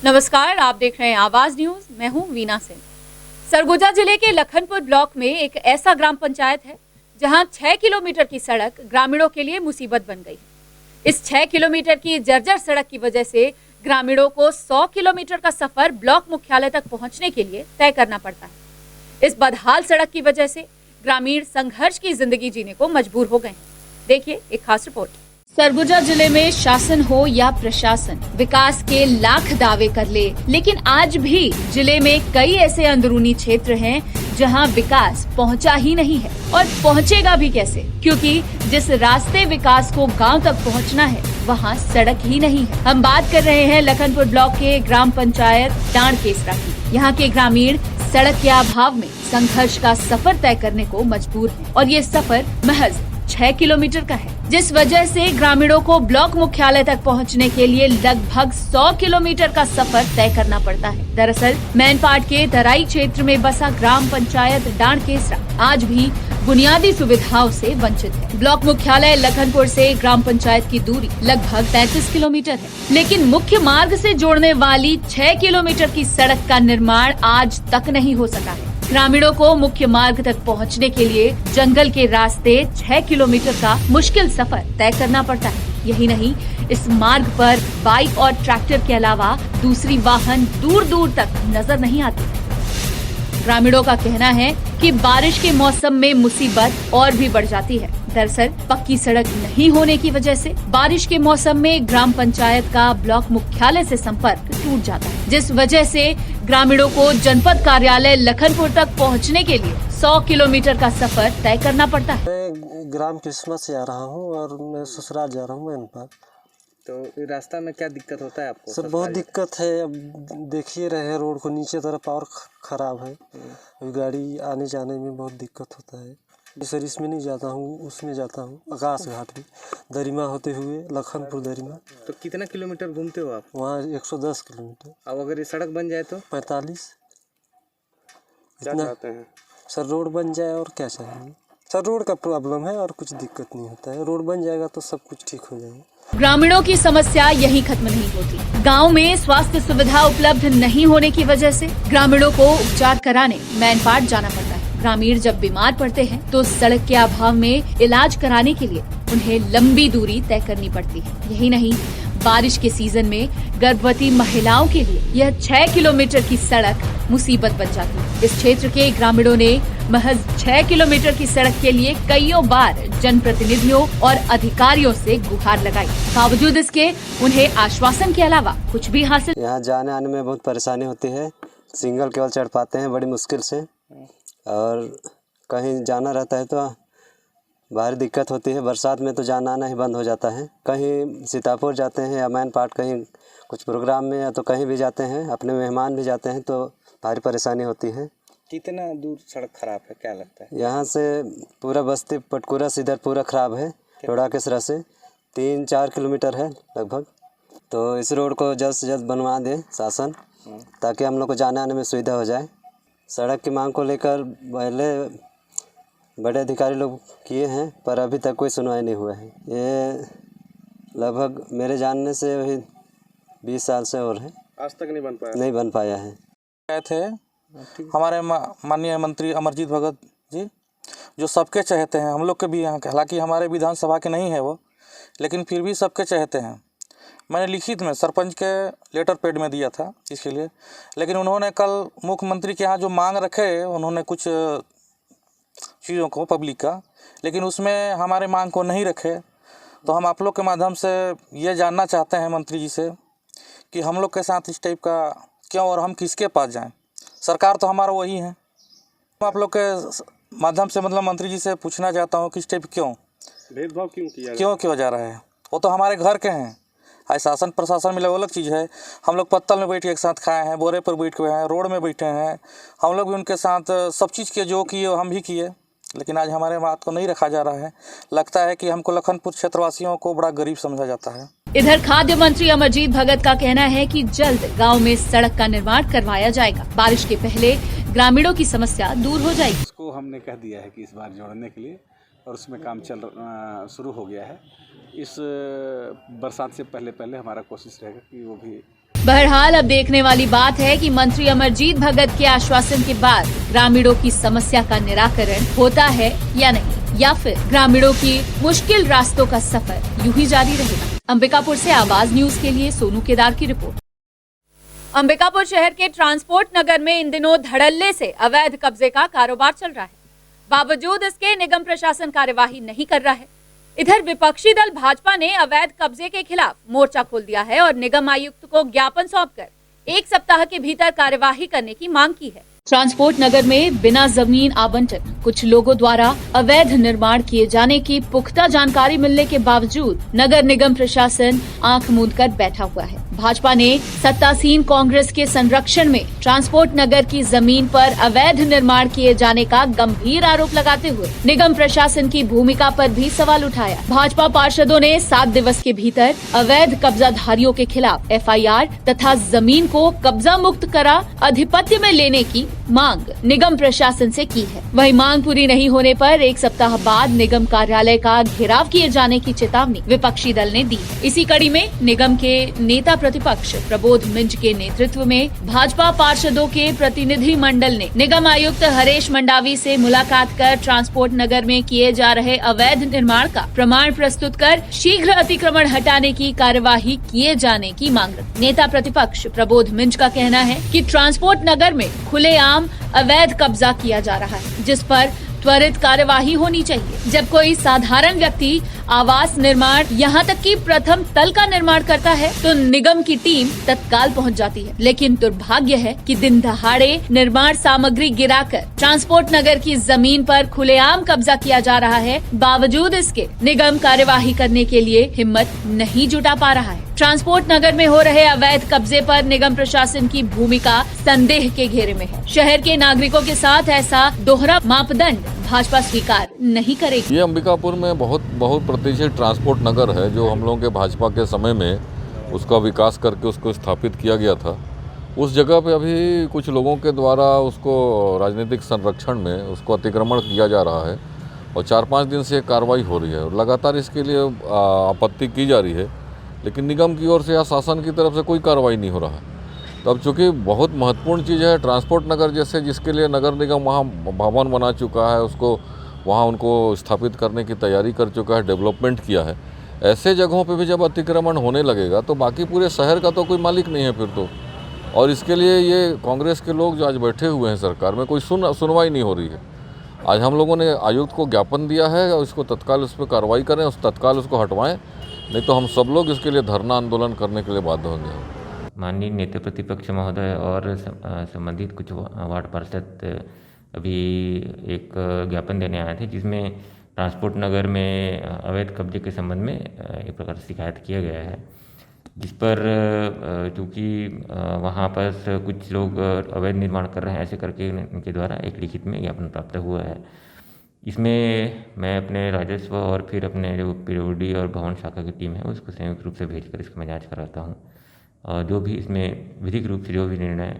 नमस्कार, आप देख रहे हैं आवाज न्यूज। मैं हूं वीना सिंह। सरगुजा जिले के लखनपुर ब्लॉक में एक ऐसा ग्राम पंचायत है जहां 6 किलोमीटर की सड़क ग्रामीणों के लिए मुसीबत बन गई। इस 6 किलोमीटर की जर्जर सड़क की वजह से ग्रामीणों को 100 किलोमीटर का सफर ब्लॉक मुख्यालय तक पहुंचने के लिए तय करना पड़ता है। इस बदहाल सड़क की वजह से ग्रामीण संघर्ष की जिंदगी जीने को मजबूर हो गए हैं। देखिए एक खास रिपोर्ट। सरगुजा जिले में शासन हो या प्रशासन, विकास के लाख दावे कर ले, लेकिन आज भी जिले में कई ऐसे अंदरूनी क्षेत्र हैं जहां विकास पहुंचा ही नहीं है और पहुंचेगा भी कैसे, क्योंकि जिस रास्ते विकास को गांव तक पहुंचना है वहां सड़क ही नहीं है। हम बात कर रहे हैं लखनपुर ब्लॉक के ग्राम पंचायत डांडकेसरा की। यहाँ के ग्रामीण सड़क के अभाव में संघर्ष का सफर तय करने को मजबूर हैं और ये सफर महज 6 किलोमीटर का है, जिस वजह से ग्रामीणों को ब्लॉक मुख्यालय तक पहुंचने के लिए लगभग 100 किलोमीटर का सफर तय करना पड़ता है। दरअसल मैनपाट के तराई क्षेत्र में बसा ग्राम पंचायत डांडकेसरा आज भी बुनियादी सुविधाओं से वंचित है। ब्लॉक मुख्यालय लखनपुर से ग्राम पंचायत की दूरी लगभग 35 किलोमीटर है, लेकिन मुख्य मार्ग से जोड़ने वाली 6 किलोमीटर की सड़क का निर्माण आज तक नहीं हो सका है। ग्रामीणों को मुख्य मार्ग तक पहुंचने के लिए जंगल के रास्ते 6 किलोमीटर का मुश्किल सफर तय करना पड़ता है। यही नहीं, इस मार्ग पर बाइक और ट्रैक्टर के अलावा दूसरी वाहन दूर दूर तक नजर नहीं आती। ग्रामीणों का कहना है कि बारिश के मौसम में मुसीबत और भी बढ़ जाती है। दरअसल पक्की सड़क नहीं होने की वजह से बारिश के मौसम में ग्राम पंचायत का ब्लॉक मुख्यालय से संपर्क टूट जाता है, जिस वजह से ग्रामीणों को जनपद कार्यालय लखनपुर तक पहुंचने के लिए 100 किलोमीटर का सफर तय करना पड़ता है। मैं ग्राम किस्मत से आ रहा हूँ और मैं ससुराल जा रहा हूँ मैनपाट। तो रास्ता में क्या दिक्कत होता है आपको? सर बहुत दिक्कत है। अब देखिए रहे रोड को, नीचे तरफ और खराब है। अभी गाड़ी आने जाने में बहुत दिक्कत होता है। सर इसमें नहीं जाता हूँ, उसमें जाता हूँ आकाश घाट भी, दरिमा होते हुए लखनपुर दरिमा। तो कितना किलोमीटर घूमते हो आप? वहाँ 110 किलोमीटर। अब अगर ये सड़क बन जाए तो 45। क्या चाहते हैं? सर रोड बन जाए और क्या चाहिए। सर रोड का प्रॉब्लम है और कुछ दिक्कत नहीं होता है। रोड बन जाएगा तो सब कुछ ठीक हो जाएगा। ग्रामीणों की समस्या यही खत्म नहीं होती। गांव में स्वास्थ्य सुविधा उपलब्ध नहीं होने की वजह से ग्रामीणों को उपचार कराने मैनपाट जाना पड़ता है। ग्रामीण जब बीमार पड़ते हैं तो सड़क के अभाव में इलाज कराने के लिए उन्हें लंबी दूरी तय करनी पड़ती है। यही नहीं, बारिश के सीजन में गर्भवती महिलाओं के लिए यह 6 किलोमीटर की सड़क मुसीबत बन जाती है। इस क्षेत्र के ग्रामीणों ने महज 6 किलोमीटर की सड़क के लिए कईयों बार जनप्रतिनिधियों और अधिकारियों से गुहार लगाई। बावजूद इसके उन्हें आश्वासन के अलावा कुछ भी हासिल। यहाँ जाने आने में बहुत परेशानी होती है। सिंगल केवल चढ़ पाते हैं बड़ी मुश्किल से, और कहीं जाना रहता है तो बाहर दिक्कत होती है। बरसात में तो जाना आना ही बंद हो जाता है। कहीं सीतापुर जाते हैं या मैनपाट कहीं कुछ प्रोग्राम में, या तो कहीं भी जाते हैं, अपने मेहमान भी जाते हैं तो भारी परेशानी होती है। कितना दूर सड़क खराब है, क्या लगता है? यहाँ से पूरा बस्ती पटकुरा सीधर पूरा खराब है। डांडकेसरा से 3-4 किलोमीटर है लगभग। तो इस रोड को जल्द से जल्द बनवा दे शासन, ताकि हम लोग को जाने आने में सुविधा हो जाए। सड़क की मांग को लेकर पहले बड़े अधिकारी लोग किए हैं, पर अभी तक कोई सुनवाई नहीं हुआ है। ये लगभग मेरे जानने से वही 20 साल से और है, आज तक नहीं बन पाया है। गए थे हमारे माननीय मंत्री अमरजीत भगत जी, जो सबके चहेते हैं, हम लोग के भी यहाँ के, हालांकि हमारे विधानसभा के नहीं है वो, लेकिन फिर भी सबके चहेते हैं। मैंने लिखित में सरपंच के लेटर पैड में दिया था इसके लिए, लेकिन उन्होंने कल मुख्यमंत्री के यहाँ जो मांग रखे, उन्होंने कुछ चीज़ों को पब्लिक का, लेकिन उसमें हमारे मांग को नहीं रखे। तो हम आप लोग के माध्यम से ये जानना चाहते हैं मंत्री जी से कि हम लोग के साथ इस टाइप का क्यों, और हम किसके पास जाएं? सरकार तो हमारा वही है। आप लोग के माध्यम से मतलब मंत्री जी से पूछना चाहता हूँ कि इस टाइप क्यों भेदभाव क्यों जा रहा है? वो तो हमारे घर के हैं। आज शासन प्रशासन में अलग चीज़ है। हम लोग पत्तल में बैठ के एक साथ खाए हैं, बोरे पर बैठ के हैं, रोड में बैठे हैं, हम लोग भी उनके साथ सब चीज़ के जो किए हम भी किए, लेकिन आज हमारे बात को नहीं रखा जा रहा है। लगता है कि हमको लखनपुर क्षेत्रवासियों को बड़ा गरीब समझा जाता है। इधर खाद्य मंत्री अमरजीत भगत का कहना है कि जल्द गांव में सड़क का निर्माण करवाया जाएगा। बारिश के पहले ग्रामीणों की समस्या दूर हो जाएगी। उसको हमने कह दिया है कि इस बार जोड़ने के लिए, और उसमें काम शुरू हो गया है। इस बरसात से पहले हमारा कोशिश रहेगा कि वो भी बहरहाल अब देखने वाली बात है कि मंत्री अमरजीत भगत के आश्वासन के बाद ग्रामीणों की समस्या का निराकरण होता है या नहीं, या फिर ग्रामीणों की मुश्किल रास्तों का सफर यूं ही जारी रहेगा। अंबिकापुर से आवाज न्यूज के लिए सोनू केदार की रिपोर्ट। अंबिकापुर शहर के ट्रांसपोर्ट नगर में इन दिनों धड़ल्ले से अवैध कब्जे का कारोबार चल रहा है। बावजूद इसके निगम प्रशासन कार्यवाही नहीं कर रहा है। इधर विपक्षी दल भाजपा ने अवैध कब्जे के खिलाफ मोर्चा खोल दिया है और निगम आयुक्त को ज्ञापन सौंपकर 1 सप्ताह के भीतर कार्यवाही करने की मांग की है। ट्रांसपोर्ट नगर में बिना जमीन आवंटन कुछ लोगों द्वारा अवैध निर्माण किए जाने की पुख्ता जानकारी मिलने के बावजूद नगर निगम प्रशासन आंख मूंद कर बैठा हुआ है। भाजपा ने सत्तासीन कांग्रेस के संरक्षण में ट्रांसपोर्ट नगर की जमीन पर अवैध निर्माण किए जाने का गंभीर आरोप लगाते हुए निगम प्रशासन की भूमिका पर भी सवाल उठाया। भाजपा पार्षदों ने 7 दिवस के भीतर अवैध कब्जाधारियों के खिलाफ FIR तथा जमीन को कब्जा मुक्त करा आधिपत्य में लेने की मांग निगम प्रशासन से की है। वही मांग पूरी नहीं होने पर 1 सप्ताह बाद निगम कार्यालय का घेराव किए जाने की चेतावनी विपक्षी दल ने दी है। इसी कड़ी में निगम के नेता प्रतिपक्ष प्रबोध मिंज के नेतृत्व में भाजपा पार्षदों के प्रतिनिधि मंडल ने निगम आयुक्त हरेश मंडावी से मुलाकात कर ट्रांसपोर्ट नगर में किए जा रहे अवैध निर्माण का प्रमाण प्रस्तुत कर शीघ्र अतिक्रमण हटाने की कार्यवाही किए जाने की मांग रखी। नेता प्रतिपक्ष प्रबोध मिंज का कहना है कि ट्रांसपोर्ट नगर में खुलेआम अवैध कब्जा किया जा रहा है, जिस पर त्वरित कार्यवाही होनी चाहिए। जब कोई साधारण व्यक्ति आवास निर्माण यहाँ तक कि प्रथम तल का निर्माण करता है तो निगम की टीम तत्काल पहुँच जाती है, लेकिन दुर्भाग्य है कि दिन दहाड़े निर्माण सामग्री गिराकर ट्रांसपोर्ट नगर की जमीन पर खुलेआम कब्जा किया जा रहा है। बावजूद इसके निगम कार्यवाही करने के लिए हिम्मत नहीं जुटा पा रहा है। ट्रांसपोर्ट नगर में हो रहे अवैध कब्जे पर निगम प्रशासन की भूमिका संदेह के घेरे में है। शहर के नागरिकों के साथ ऐसा दोहरा मापदंड भाजपा स्वीकार नहीं करेगी। ये अंबिकापुर में बहुत प्रतिष्ठित ट्रांसपोर्ट नगर है, जो हम लोगों के भाजपा के समय में उसका विकास करके उसको स्थापित किया गया था। उस जगह पे अभी कुछ लोगों के द्वारा उसको राजनीतिक संरक्षण में उसको अतिक्रमण किया जा रहा है और 4-5 दिन से कार्रवाई हो रही है और लगातार इसके लिए आपत्ति की जा रही है, लेकिन निगम की ओर से या शासन की तरफ से कोई कार्रवाई नहीं हो रहा है। तो अब चूँकि बहुत महत्वपूर्ण चीज़ है ट्रांसपोर्ट नगर जैसे, जिसके लिए नगर निगम वहाँ भवन बना चुका है, उसको वहाँ उनको स्थापित करने की तैयारी कर चुका है, डेवलपमेंट किया है। ऐसे जगहों पे भी जब अतिक्रमण होने लगेगा तो बाकी पूरे शहर का तो कोई मालिक नहीं है फिर तो। और इसके लिए ये कांग्रेस के लोग जो आज बैठे हुए हैं सरकार में, कोई सुनवाई नहीं हो रही है। आज हम लोगों ने आयुक्त को ज्ञापन दिया है और इसको तत्काल उस पर कार्रवाई करें, उस तत्काल उसको हटवाएं, नहीं तो हम सब लोग इसके लिए धरना आंदोलन करने के लिए बाध्य होंगे। माननीय नेता प्रतिपक्ष महोदय और संबंधित कुछ वार्ड पार्षद अभी एक ज्ञापन देने आए थे, जिसमें ट्रांसपोर्ट नगर में अवैध कब्जे के संबंध में एक प्रकार से शिकायत किया गया है, जिस पर चूँकि वहाँ पर कुछ लोग अवैध निर्माण कर रहे हैं ऐसे करके उनके द्वारा एक लिखित में ज्ञापन प्राप्त हुआ है। इसमें मैं अपने राजस्व और फिर अपने जो PWD और भवन शाखा की टीम है उसको संयुक्त रूप से भेजकर इसको मैं जाँच कराता हूँ और जो भी इसमें विधिक रूप से जो भी निर्णय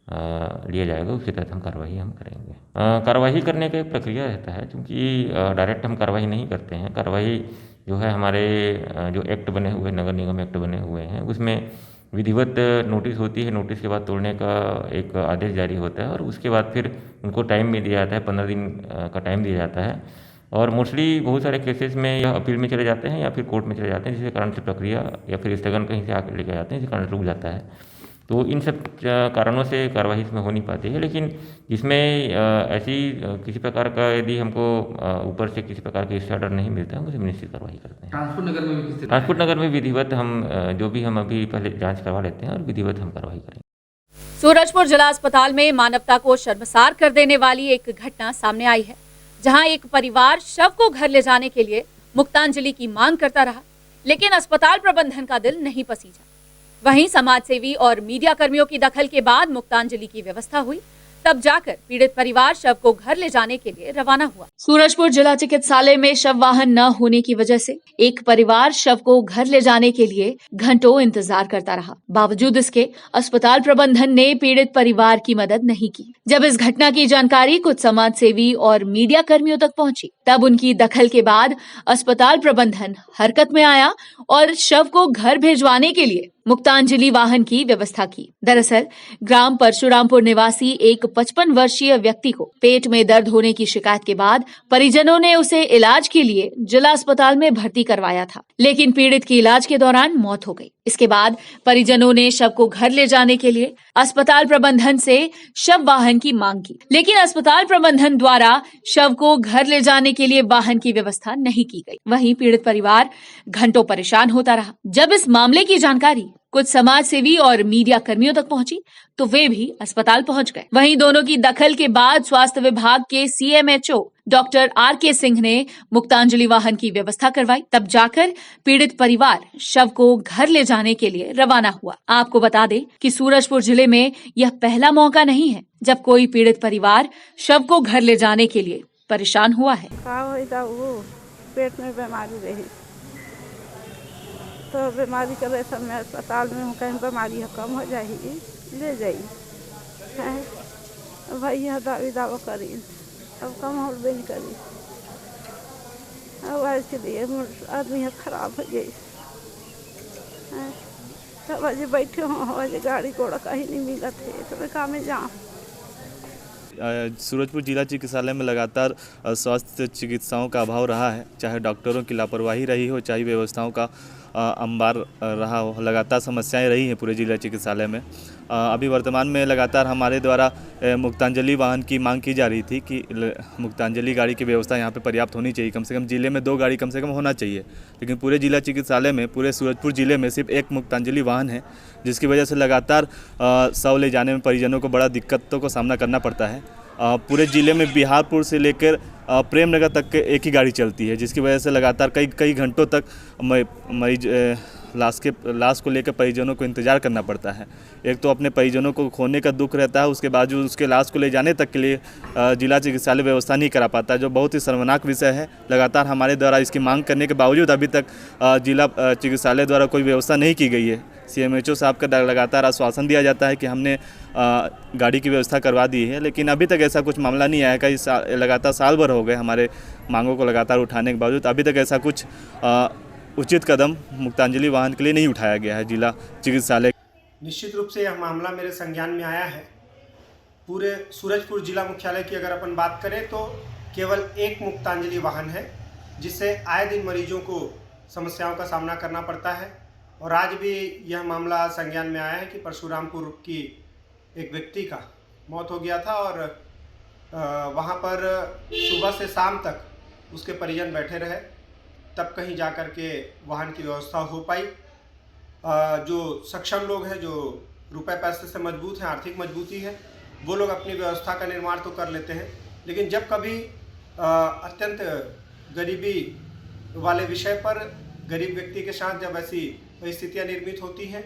लिया जाएगा उसके तहत हम कार्रवाई हम करेंगे। कार्रवाई करने का एक प्रक्रिया रहता है, क्योंकि डायरेक्ट हम कार्रवाई नहीं करते हैं। कार्रवाई जो है हमारे जो एक्ट बने हुए नगर निगम एक्ट बने हुए हैं उसमें विधिवत नोटिस होती है, नोटिस के बाद तोड़ने का एक आदेश जारी होता है और उसके बाद फिर उनको टाइम भी दिया जाता है, 15 दिन का टाइम दिया जाता है और मोस्टली बहुत सारे केसेस में यह अपील में चले जाते हैं या फिर कोर्ट में चले जाते हैं, जिसके कारण से प्रक्रिया या फिर स्थगन कहीं से आकर लेके जाते हैं, जिसके कारण रुक जाता है। तो इन सब कारणों से कार्रवाई इसमें हो नहीं पाती है, लेकिन जिसमें ऐसी किसी प्रकार का यदि हमको ऊपर से किसी प्रकार का ऑर्डर नहीं मिलता है उसमें निश्चित कार्रवाई करते हैं। ट्रांसपोर्ट नगर में विधिवत हम जो भी हम अभी पहले जाँच करवा लेते हैं और विधिवत हम कार्रवाई करेंगे। सूरजपुर जिला अस्पताल में मानवता को शर्मसार कर देने वाली एक घटना सामने आई है, जहां एक परिवार शव को घर ले जाने के लिए मुक्तांजलि की मांग करता रहा, लेकिन अस्पताल प्रबंधन का दिल नहीं पसीजा। वहीं समाजसेवी और मीडिया कर्मियों की दखल के बाद मुक्तांजलि की व्यवस्था हुई, तब जाकर पीड़ित परिवार शव को घर ले जाने के लिए रवाना हुआ। सूरजपुर जिला चिकित्सालय में शव वाहन न होने की वजह से एक परिवार शव को घर ले जाने के लिए घंटों इंतजार करता रहा। बावजूद इसके अस्पताल प्रबंधन ने पीड़ित परिवार की मदद नहीं की। जब इस घटना की जानकारी कुछ समाजसेवी और मीडिया कर्मियों तक पहुंची, तब उनकी दखल के बाद अस्पताल प्रबंधन हरकत में आया और शव को घर भिजवाने के लिए मुक्तांजलि वाहन की व्यवस्था की। दरअसल ग्राम परशुरामपुर निवासी एक 55 वर्षीय व्यक्ति को पेट में दर्द होने की शिकायत के बाद परिजनों ने उसे इलाज के लिए जिला अस्पताल में भर्ती करवाया था, लेकिन पीड़ित की इलाज के दौरान मौत हो गई। इसके बाद परिजनों ने शव को घर ले जाने के लिए अस्पताल प्रबंधन से शव वाहन की मांग की, लेकिन अस्पताल प्रबंधन द्वारा शव को घर ले जाने के लिए वाहन की व्यवस्था नहीं की गई। वहीं पीड़ित परिवार घंटों परेशान होता रहा। जब इस मामले की जानकारी कुछ समाज सेवी और मीडिया कर्मियों तक पहुंची तो वे भी अस्पताल पहुंच गए। वहीं दोनों की दखल के बाद स्वास्थ्य विभाग के CMHO डॉक्टर RK सिंह ने मुक्तांजलि वाहन की व्यवस्था करवाई। तब जाकर पीड़ित परिवार शव को घर ले जाने के लिए रवाना हुआ। आपको बता दें कि सूरजपुर जिले में यह पहला मौका नहीं है जब कोई पीड़ित परिवार शव को घर ले जाने के लिए परेशान हुआ है। पेट में बीमारी रही तो बीमारी के वजह से मैं अस्पताल में हूँ, कहीं बीमारी कम हो जाएगी ले जाइए भैया दावा करी अब कम हो नहीं करी अब इसलिए आदमी खराब हो गई। तब अजय बैठे हों अजय गाड़ी घोड़ा कहीं नहीं मिला थे तो मैं कहाँ में जाऊँ। सूरजपुर जिला चिकित्सालय में लगातार स्वास्थ्य चिकित्साओं का अभाव रहा है, चाहे डॉक्टरों की लापरवाही रही हो, चाहे व्यवस्थाओं का अंबार रहा हो। लगातार समस्याएं रही हैं पूरे जिला चिकित्सालय में। अभी वर्तमान में लगातार हमारे द्वारा मुक्तांजलि वाहन की मांग की जा रही थी कि मुक्तांजलि गाड़ी की व्यवस्था यहाँ पे पर्याप्त होनी चाहिए। कम से कम जिले में 2 गाड़ी कम से कम होना चाहिए, लेकिन पूरे जिला चिकित्सालय में पूरे सूरजपुर जिले में सिर्फ एक मुक्तांजलि वाहन है, जिसकी वजह से लगातार शव ले जाने में परिजनों को बड़ा दिक्कतों का सामना करना पड़ता है। पूरे ज़िले में बिहारपुर से लेकर प्रेमनगर तक के एक ही गाड़ी चलती है, जिसकी वजह से लगातार कई घंटों तक मरीज लाश को लेकर परिजनों को इंतज़ार करना पड़ता है। एक तो अपने परिजनों को खोने का दुख रहता है, उसके बावजूद उसके लाश को ले जाने तक के लिए जिला चिकित्सालय व्यवस्था नहीं करा पाता है, जो बहुत ही शर्मनाक विषय है। लगातार हमारे द्वारा इसकी मांग करने के बावजूद अभी तक जिला चिकित्सालय द्वारा कोई व्यवस्था नहीं की गई है। CMHO साहब का लगातार आश्वासन दिया जाता है कि हमने गाड़ी की व्यवस्था करवा दी है, लेकिन अभी तक ऐसा कुछ मामला नहीं आया। कई लगातार साल भर हो गए हमारे मांगों को लगातार उठाने के बावजूद अभी तक ऐसा कुछ उचित कदम मुक्तांजलि वाहन के लिए नहीं उठाया गया है जिला चिकित्सालय। निश्चित रूप से यह मामला मेरे संज्ञान में आया है। पूरे सूरजपुर जिला मुख्यालय की अगर अपन बात करें तो केवल एक मुक्तांजलि वाहन है, जिससे आए दिन मरीजों को समस्याओं का सामना करना पड़ता है। और आज भी यह मामला संज्ञान में आया है कि परशुरामपुर की एक व्यक्ति का मौत हो गया था और वहाँ पर सुबह से शाम तक उसके परिजन बैठे रहे, तब कहीं जाकर के वाहन की व्यवस्था हो पाई। जो सक्षम लोग हैं, जो रुपए पैसे से मजबूत हैं, आर्थिक मजबूती है, वो लोग अपनी व्यवस्था का निर्माण तो कर लेते हैं, लेकिन जब कभी अत्यंत गरीबी वाले विषय पर गरीब व्यक्ति के साथ जब ऐसी परिस्थितियाँ निर्मित होती हैं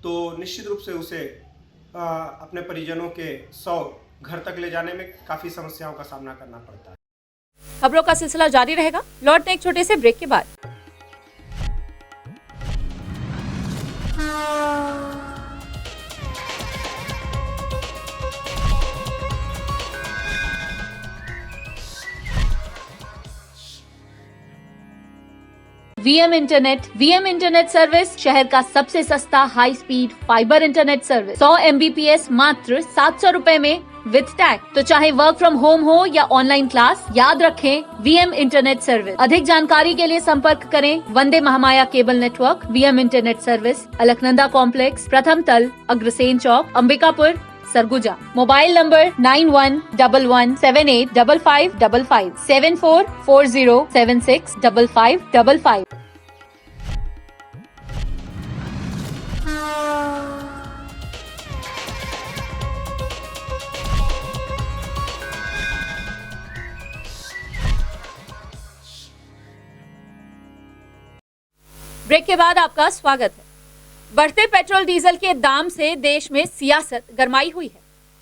तो निश्चित रूप से उसे अपने परिजनों के घर तक ले जाने में काफ़ी समस्याओं का सामना करना पड़ता है। खबरों का सिलसिला जारी रहेगा, लौटते हैं एक छोटे से ब्रेक के बाद। VM इंटरनेट सर्विस शहर का सबसे सस्ता high speed fibre internet service 100 Mbps मात्र 700 रुपए में विद टैग। तो चाहे वर्क फ्रॉम होम हो या ऑनलाइन क्लास, याद रखें VM इंटरनेट सर्विस। अधिक जानकारी के लिए संपर्क करें Vande Mahamaya cable network. VM internet service, Alaknanda complex, प्रथम तल, Agrasen Chowk, Ambikapur, Surguja. Mobile number 9111785555 7440765555। Break के बाद आपका स्वागत है। बढ़ते पेट्रोल डीजल के दाम से देश में सियासत गरमाई हुई है।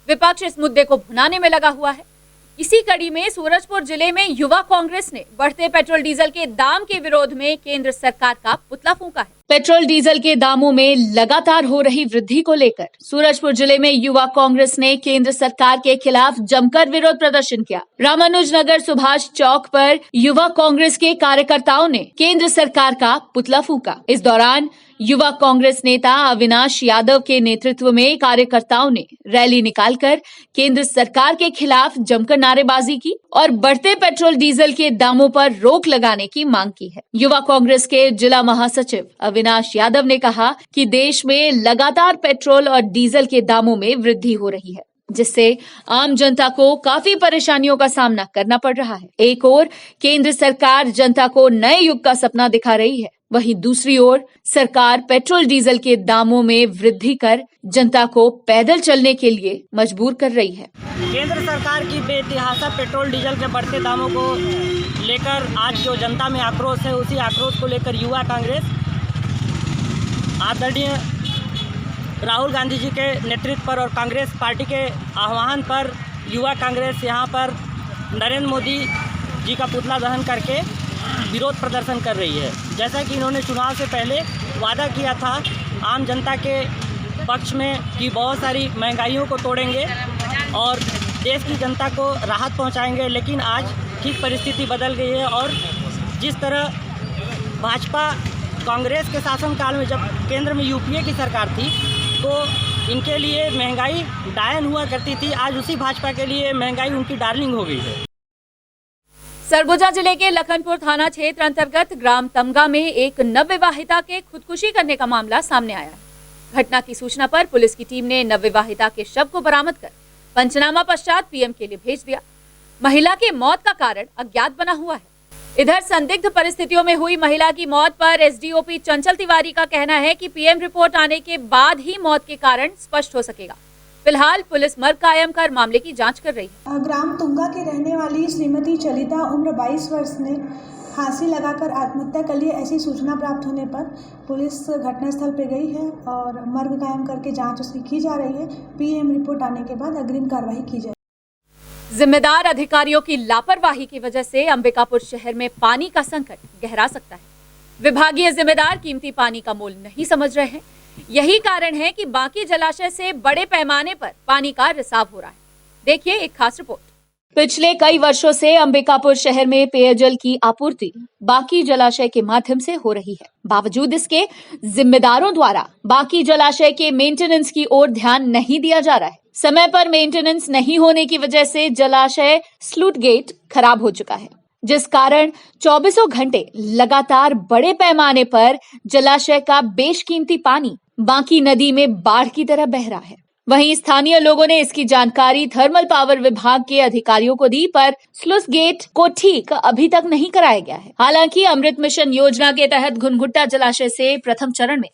विपक्ष इस मुद्दे को भुनाने में लगा हुआ है। इसी कड़ी में सूरजपुर जिले में युवा कांग्रेस ने बढ़ते पेट्रोल डीजल के दाम के विरोध में केंद्र सरकार का पुतला फूंका है। पेट्रोल डीजल के दामों में लगातार हो रही वृद्धि को लेकर सूरजपुर जिले में युवा कांग्रेस ने केंद्र सरकार के खिलाफ जमकर विरोध प्रदर्शन किया। रामानुजनगर सुभाष चौक पर युवा कांग्रेस के कार्यकर्ताओं ने केंद्र सरकार का पुतला फूंका। इस दौरान युवा कांग्रेस नेता अविनाश यादव के नेतृत्व में कार्यकर्ताओं ने रैली निकालकर केंद्र सरकार के खिलाफ जमकर नारेबाजी की और बढ़ते पेट्रोल डीजल के दामों पर रोक लगाने की मांग की है। युवा कांग्रेस के जिला महासचिव अविनाश यादव ने कहा कि देश में लगातार पेट्रोल और डीजल के दामों में वृद्धि हो रही है, जिससे आम जनता को काफी परेशानियों का सामना करना पड़ रहा है। एक ओर केंद्र सरकार जनता को नए युग का सपना दिखा रही है, वहीं दूसरी ओर सरकार पेट्रोल डीजल के दामों में वृद्धि कर जनता को पैदल चलने के लिए मजबूर कर रही है। केंद्र सरकार की बेतहाशा पेट्रोल डीजल के बढ़ते दामों को लेकर आज जो जनता में आक्रोश है, उसी आक्रोश को लेकर युवा कांग्रेस आदरणीय राहुल गांधी जी के नेतृत्व पर और कांग्रेस पार्टी के आह्वान पर युवा कांग्रेस यहाँ पर नरेंद्र मोदी जी का पुतला दहन करके विरोध प्रदर्शन कर रही है। जैसा कि इन्होंने चुनाव से पहले वादा किया था आम जनता के पक्ष में कि बहुत सारी महंगाइयों को तोड़ेंगे और देश की जनता को राहत पहुंचाएंगे, लेकिन आज ठीक परिस्थिति बदल गई है। और जिस तरह भाजपा कांग्रेस के शासनकाल में जब केंद्र में यूपीए की सरकार थी तो इनके लिए महंगाई डायन हुआ करती थी, आज उसी भाजपा के लिए महंगाई उनकी डार्लिंग हो गई है। सरगुजा जिले के लखनपुर थाना क्षेत्र अंतर्गत ग्राम तमगा में एक नवविवाहिता के खुदकुशी करने का मामला सामने आया है। घटना की सूचना पर पुलिस की टीम ने नवविवाहिता के शव को बरामद कर पंचनामा पश्चात पीएम के लिए भेज दिया। महिला की मौत का कारण अज्ञात बना हुआ है। इधर संदिग्ध परिस्थितियों में हुई महिला की मौत पर एसडीओपी चंचल तिवारी का कहना है कि पीएम रिपोर्ट आने के बाद ही मौत के कारण स्पष्ट हो सकेगा। फिलहाल पुलिस मर्ग कायम कर मामले की जांच कर रही है। ग्राम तुंगा के रहने वाली श्रीमती चलिता उम्र 22 वर्ष ने फांसी लगाकर आत्महत्या कर ली। ऐसी सूचना प्राप्त होने पर पुलिस घटनास्थल पर गई है और मर्ग कायम करके जांच उसकी की जा रही है। पीएम रिपोर्ट आने के बाद अग्रिम कार्रवाई की जाएगी। जिम्मेदार अधिकारियों की लापरवाही की वजह से अंबिकापुर शहर में पानी का संकट गहरा सकता है। विभागीय जिम्मेदार कीमती पानी का मोल नहीं समझ रहे हैं। यही कारण है कि बाकी जलाशय से बड़े पैमाने पर पानी का रिसाव हो रहा है। देखिए एक खास रिपोर्ट। पिछले कई वर्षों से अंबिकापुर शहर में पेयजल की आपूर्ति बाकी जलाशय के माध्यम से हो रही है। बावजूद इसके जिम्मेदारों द्वारा बाकी जलाशय के मेंटेनेंस की ओर ध्यान नहीं दिया जा रहा है। समय पर मेंटेनेंस नहीं होने की वजह से जलाशय स्लूट गेट खराब हो चुका है, जिस कारण 24 घंटे लगातार बड़े पैमाने पर जलाशय का बेशकीमती पानी बांकी नदी में बाढ़ की तरह बह रहा है। वहीं स्थानीय लोगों ने इसकी जानकारी थर्मल पावर विभाग के अधिकारियों को दी, पर स्लूस गेट को ठीक अभी तक नहीं कराया गया है। हालांकि अमृत मिशन योजना के तहत घुनघुट्टा जलाशय से प्रथम चरण में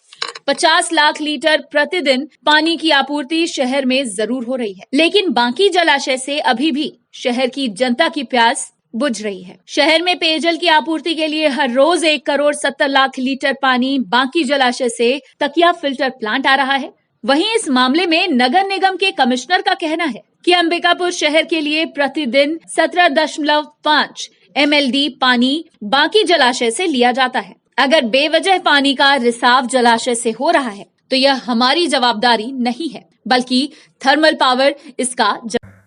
50 लाख लीटर प्रतिदिन पानी की आपूर्ति शहर में जरूर हो रही है, लेकिन बांकी जलाशय से अभी भी शहर की जनता की प्यास बुझ रही है। शहर में पेयजल की आपूर्ति के लिए हर रोज 1 करोड़ 70 लाख लीटर पानी बांकी जलाशय से तकिया फिल्टर प्लांट आ रहा है। वहीं इस मामले में नगर निगम के कमिश्नर का कहना है कि अंबिकापुर शहर के लिए प्रतिदिन 17.5 MLD पानी बांकी जलाशय से लिया जाता है। अगर बेवजह पानी का रिसाव जलाशय से हो रहा है तो यह हमारी जवाबदारी नहीं है, बल्कि थर्मल पावर इसका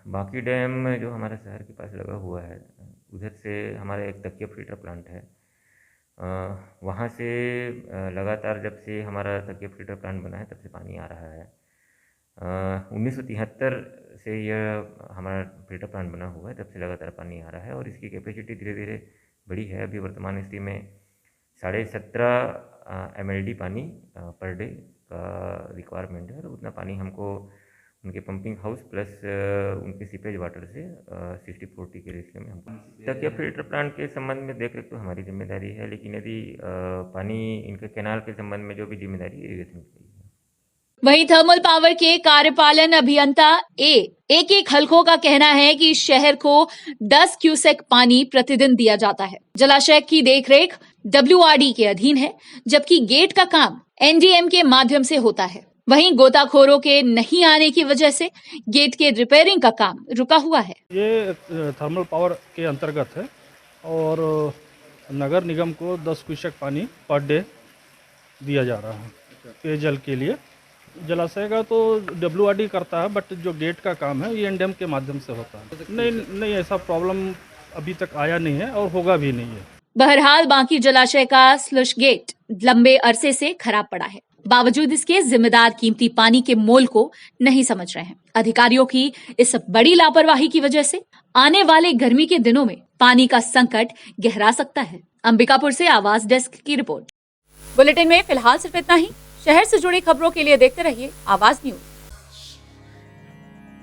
बांकी डैम जो हमारे शहर के पास लगा हुआ है, उधर से हमारा एक तकिया फिल्टर प्लांट है। वहाँ से लगातार जब से हमारा तकिया फिल्टर प्लांट बना है तब से पानी आ रहा है। 1973 से यह हमारा फिल्टर प्लांट बना हुआ है, तब से लगातार पानी आ रहा है और इसकी कैपेसिटी धीरे धीरे बढ़ी है। अभी वर्तमान स्थिति में 17.5 MLD पानी पर डे का रिक्वायरमेंट है और उतना पानी हमको उनके पंपिंग हाउस प्लस उनके सीपेज वाटर से 60-40 के रेशियो में हमको तकिया फिल्टर प्लांट के संबंध में देख रेख तो हमारी जिम्मेदारी है, लेकिन यदि पानी इनके कैनाल के संबंध में जो भी जिम्मेदारी इरिगेशन की है। वहीं थर्मल पावर के कार्यपालन अभियंता एक हल्कों का कहना है कि शहर को 10 क्यूसेक पानी प्रतिदिन दिया जाता है। जलाशय की देखरेख WRD के अधीन है, जबकि गेट का काम NDM के माध्यम से होता है। वहीं गोताखोरों के नहीं आने की वजह से गेट के रिपेयरिंग का काम रुका हुआ है। ये थर्मल पावर के अंतर्गत है और नगर निगम को 10 क्यूसेक पानी पर डे दिया जा रहा है पेयजल के लिए। जलाशय का तो WRD करता है, बट जो गेट का काम है ये एनडीएम के माध्यम से होता है। नहीं ऐसा प्रॉब्लम अभी तक आया नहीं है और होगा भी नहीं है। बहरहाल बांकी जलाशय का स्लश गेट लंबे अरसे से खराब पड़ा है। बावजूद इसके जिम्मेदार कीमती पानी के मोल को नहीं समझ रहे हैं। अधिकारियों की इस बड़ी लापरवाही की वजह से आने वाले गर्मी के दिनों में पानी का संकट गहरा सकता है। अंबिकापुर से आवाज डेस्क की रिपोर्ट। बुलेटिन में फिलहाल सिर्फ इतना ही। शहर से जुड़ी खबरों के लिए देखते रहिए आवाज न्यूज।